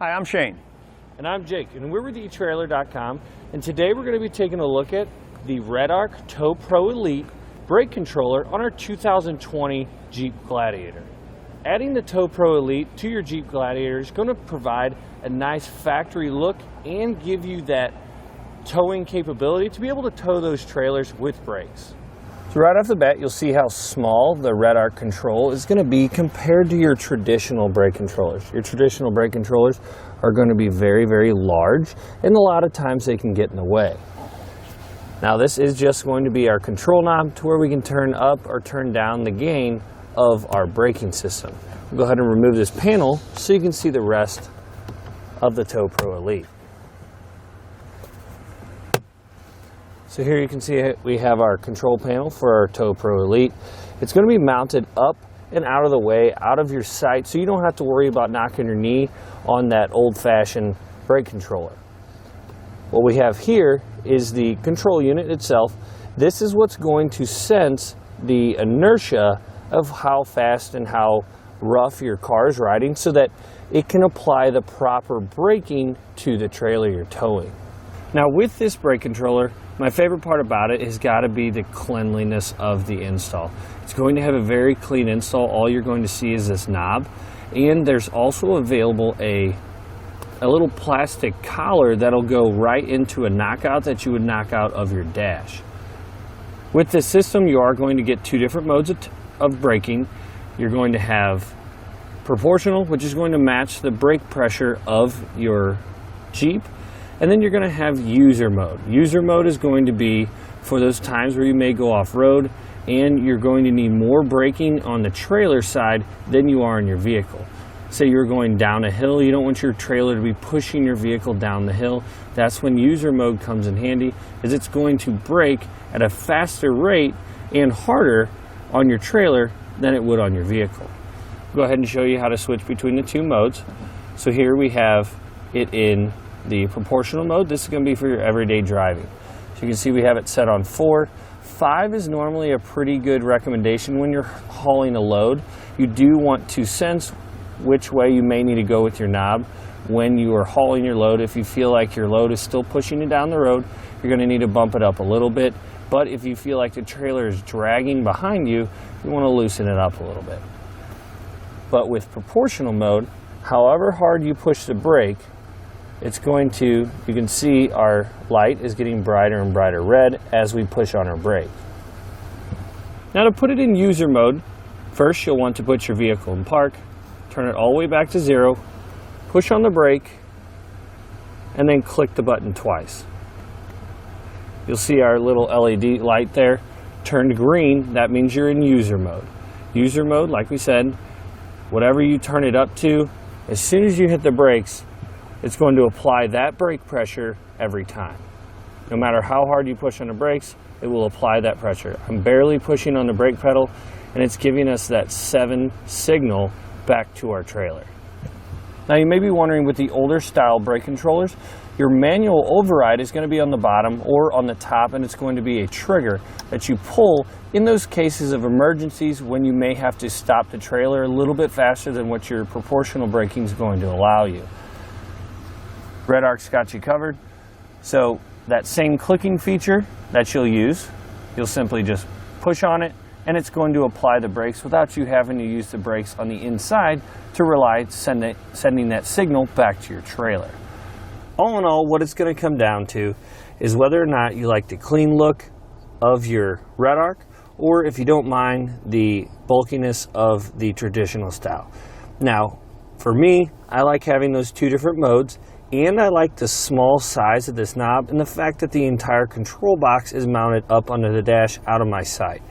Hi, I'm Shane. And I'm Jake, and we're with etrailer.com, and today we're going to be taking a look at the Redarc Tow Pro Elite brake controller on our 2020 Jeep Gladiator. Adding the Tow Pro Elite to your Jeep Gladiator is going to provide a nice factory look and give you that towing capability to be able to tow those trailers with brakes. So right off the bat, you'll see how small the Redarc control is going to be compared to your traditional brake controllers. Your traditional brake controllers are going to be very, very large, and a lot of times they can get in the way. Now this is just going to be our control knob to where we can turn up or turn down the gain of our braking system. We'll go ahead and remove this panel so you can see the rest of the Tow Pro Elite. So here you can see we have our control panel for our Tow Pro Elite. It's going to be mounted up and out of the way, out of your sight, so you don't have to worry about knocking your knee on that old-fashioned brake controller. What we have here is the control unit itself. This is what's going to sense the inertia of how fast and how rough your car is riding so that it can apply the proper braking to the trailer you're towing. Now with this brake controller, my favorite part about it has got to be the cleanliness of the install. It's going to have a very clean install. All you're going to see is this knob, and there's also available a little plastic collar that'll go right into a knockout that you would knock out of your dash. With this system, you are going to get two different modes of braking. You're going to have proportional, which is going to match the brake pressure of your Jeep. And then you're going to have user mode. User mode is going to be for those times where you may go off-road and you're going to need more braking on the trailer side than you are in your vehicle. Say you're going down a hill, you don't want your trailer to be pushing your vehicle down the hill. That's when user mode comes in handy, as it's going to brake at a faster rate and harder on your trailer than it would on your vehicle. Go ahead and show you how to switch between the two modes. So here we have it in the proportional mode. This is going to be for your everyday driving. So you can see we have it set on 4. 5 is normally a pretty good recommendation when you're hauling a load. You do want to sense which way you may need to go with your knob when you are hauling your load. If you feel like your load is still pushing you down the road, you're going to need to bump it up a little bit. But if you feel like the trailer is dragging behind you, you want to loosen it up a little bit. But with proportional mode, however hard you push the brake, it's going to, you can see our light is getting brighter and brighter red as we push on our brake. Now to put it in user mode, first you'll want to put your vehicle in park, turn it all the way back to 0, push on the brake, and then click the button twice. You'll see our little LED light there turned green. That means you're in user mode. User mode, like we said, whatever you turn it up to, as soon as you hit the brakes, it's going to apply that brake pressure every time. No matter how hard you push on the brakes, it will apply that pressure. I'm barely pushing on the brake pedal, and it's giving us that 7 signal back to our trailer. Now you may be wondering, with the older style brake controllers, your manual override is going to be on the bottom or on the top, and it's going to be a trigger that you pull in those cases of emergencies when you may have to stop the trailer a little bit faster than what your proportional braking is going to allow you. Redarc's got you covered. So that same clicking feature that you'll use, you'll simply just push on it and it's going to apply the brakes without you having to use the brakes on the inside to rely sending that signal back to your trailer. All in all, what it's going to come down to is whether or not you like the clean look of your Redarc, or if you don't mind the bulkiness of the traditional style. Now, for me, I like having those two different modes. And I like the small size of this knob and the fact that the entire control box is mounted up under the dash out of my sight.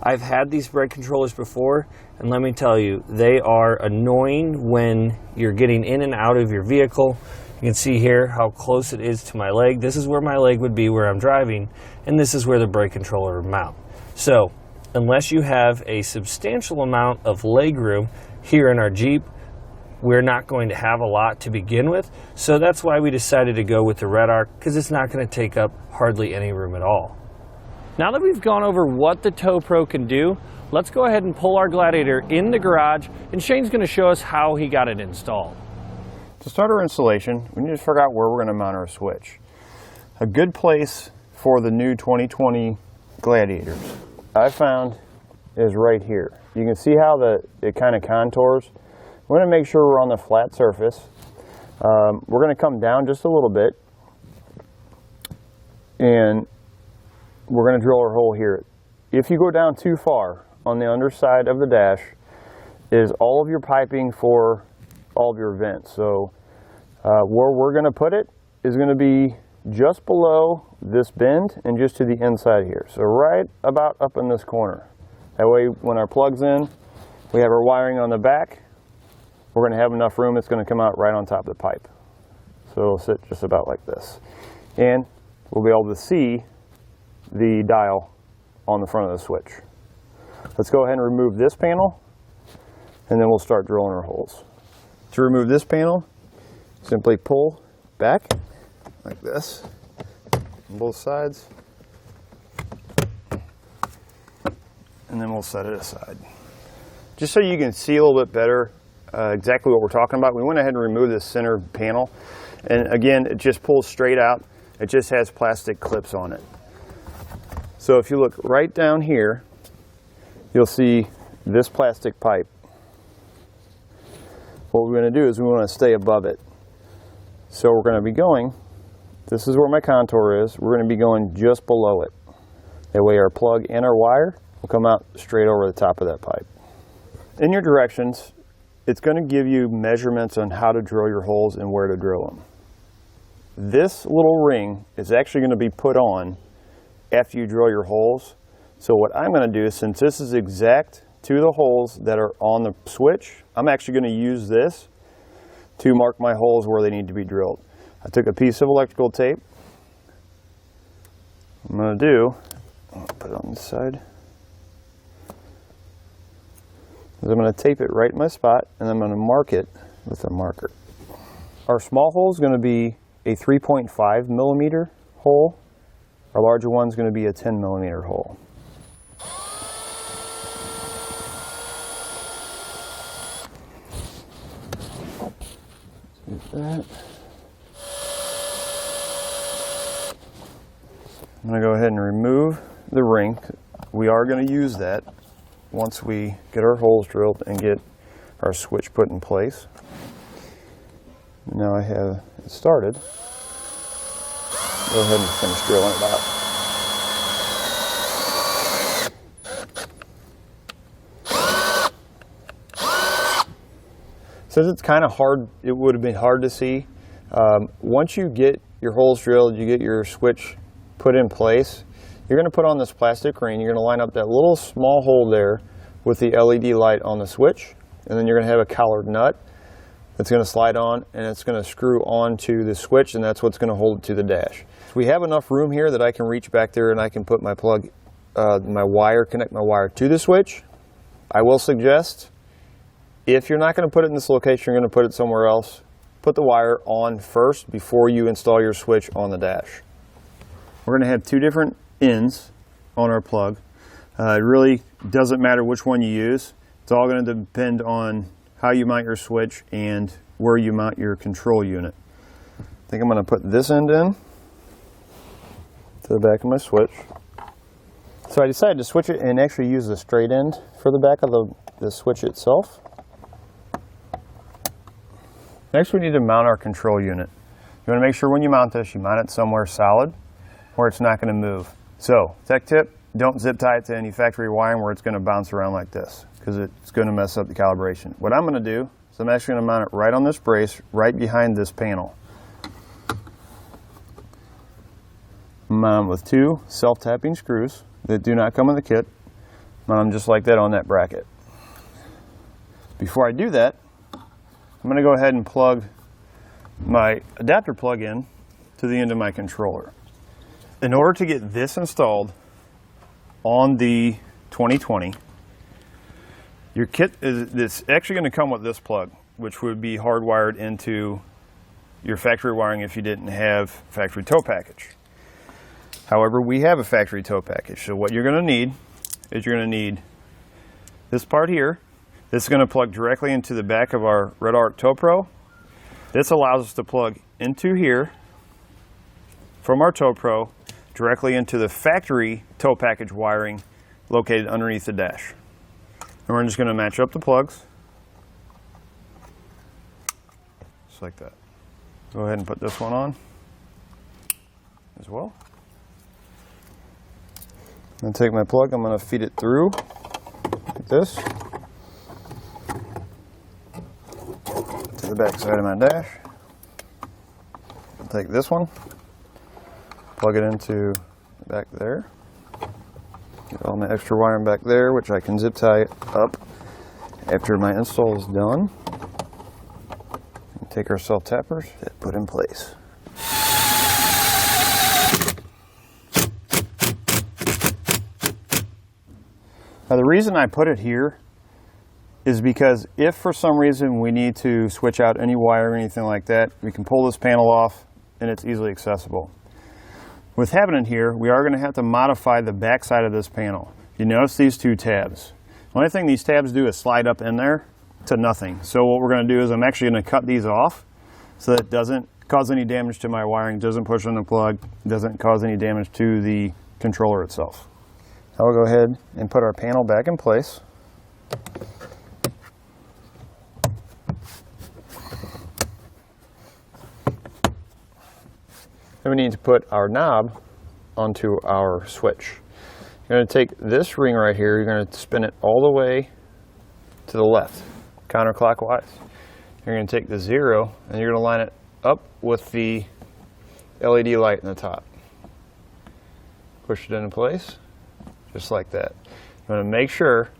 I've had these brake controllers before, and let me tell you, they are annoying when you're getting in and out of your vehicle. You can see here how close it is to my leg. This is where my leg would be where I'm driving, and this is where the brake controller would mount. So, unless you have a substantial amount of leg room here in our Jeep, we're not going to have a lot to begin with, so that's why we decided to go with the Redarc, because it's not going to take up hardly any room at all. Now that we've gone over what the Tow Pro can do, let's go ahead and pull our Gladiator in the garage, and Shane's going to show us how he got it installed. To start our installation, we need to figure out where we're going to mount our switch. A good place for the new 2020 Gladiators I found is right here. You can see how it kind of contours. We want to make sure we're on the flat surface. We're going to come down just a little bit, and we're going to drill our hole here. If you go down too far, on the underside of the dash is all of your piping for all of your vents. So where we're going to put it is going to be just below this bend and just to the inside here. So right about up in this corner. That way when our plug's in, we have our wiring on the back. We're going to have enough room, it's going to come out right on top of the pipe. So it'll sit just about like this. And we'll be able to see the dial on the front of the switch. Let's go ahead and remove this panel, and then we'll start drilling our holes. To remove this panel, simply pull back like this on both sides, and then we'll set it aside. Just so you can see a little bit better exactly what we're talking about, we went ahead and removed this center panel, and again, it just pulls straight out. It just has plastic clips on it. So if you look right down here, you'll see this plastic pipe. What we're going to do is we want to stay above it. So we're going to be going, this is where my contour is, we're going to be going just below it. That way our plug and our wire will come out straight over the top of that pipe. In your directions, it's going to give you measurements on how to drill your holes and where to drill them. This little ring is actually going to be put on after you drill your holes. So what I'm going to do, since this is exact to the holes that are on the switch, I'm actually going to use this to mark my holes where they need to be drilled. I took a piece of electrical tape. What I'm going to do, I'll put it on this side, is I'm going to tape it right in my spot, and I'm going to mark it with a marker. Our small hole is going to be a 3.5 millimeter hole. Our larger one is going to be a 10 millimeter hole. That. I'm going to go ahead and remove the ring. We are going to use that once we get our holes drilled and get our switch put in place. Now I have it started. Go ahead and finish drilling it out. Since it's kind of hard, it would have been hard to see. Once you get your holes drilled, you get your switch put in place, you're going to put on this plastic ring. You're going to line up that little small hole there with the LED light on the switch, and then you're going to have a collared nut that's going to slide on, and it's going to screw onto the switch, and that's what's going to hold it to the dash. So we have enough room here that I can reach back there and I can put my plug, my wire, connect my wire to the switch. I will suggest, if you're not going to put it in this location, you're going to put it somewhere else, put the wire on first before you install your switch on the dash. We're going to have two different ends on our plug. It really doesn't matter which one you use. It's all going to depend on how you mount your switch and where you mount your control unit. I think I'm going to put this end in to the back of my switch. So I decided to switch it and actually use the straight end for the back of the switch itself. Next, we need to mount our control unit. You want to make sure when you mount this, you mount it somewhere solid where it's not going to move. So, tech tip, don't zip tie it to any factory wiring where it's going to bounce around like this, because it's going to mess up the calibration. What I'm going to do is I'm actually going to mount it right on this brace, right behind this panel. Mount them with two self-tapping screws that do not come in the kit. Mount them just like that on that bracket. Before I do that, I'm going to go ahead and plug my adapter plug in to the end of my controller. In order to get this installed on the 2020, your kit is actually going to come with this plug, which would be hardwired into your factory wiring if you didn't have factory tow package. However, we have a factory tow package, so what you're going to need is you're going to need this part here. This is going to plug directly into the back of our Redarc Tow Pro. This allows us to plug into here from our Tow Pro directly into the factory tow package wiring located underneath the dash. And we're just going to match up the plugs. Just like that. Go ahead and put this one on as well. I'm going to take my plug, I'm going to feed it through like this to the back side of my dash. I'll take this one, plug it into back there. Get all my extra wiring back there, which I can zip tie up after my install is done. And take our self tappers, put in place. Now the reason I put it here is because if for some reason we need to switch out any wire or anything like that, we can pull this panel off and it's easily accessible. With having it here, we are going to have to modify the back side of this panel. You notice these two tabs. The only thing these tabs do is slide up in there to nothing. So what we're going to do is I'm actually going to cut these off so that it doesn't cause any damage to my wiring, doesn't push on the plug, doesn't cause any damage to the controller itself. Now we'll go ahead and put our panel back in place. Then we need to put our knob onto our switch. You're going to take this ring right here, you're going to spin it all the way to the left, counterclockwise. You're going to take the 0 and you're going to line it up with the LED light in the top. Push it into place. Just like that. You want to make sure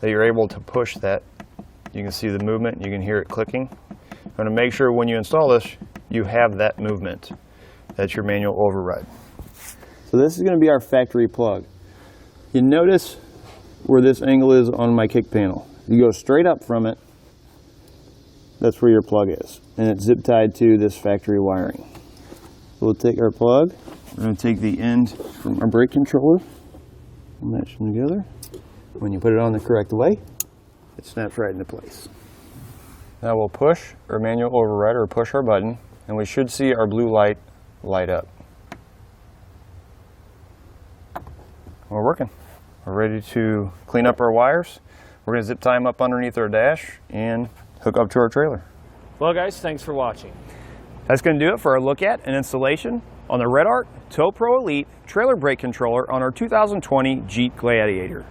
that you're able to push that. You can see the movement, you can hear it clicking. You want to make sure when you install this, you have that movement. That's your manual override. So this is going to be our factory plug. You notice where this angle is on my kick panel. You go straight up from it, that's where your plug is. And it's zip tied to this factory wiring. So we'll take our plug. We're going to take the end from our brake controller, match them together. When you put it on the correct way, it snaps right into place. Now we'll push our manual override or push our button, and we should see our blue light light up. We're working. We're ready to clean up our wires. We're going to zip tie them up underneath our dash and hook up to our trailer. Well guys, thanks for watching. That's going to do it for our look at and installation on the Redarc Tow Pro Elite Trailer Brake Controller on our 2020 Jeep Gladiator.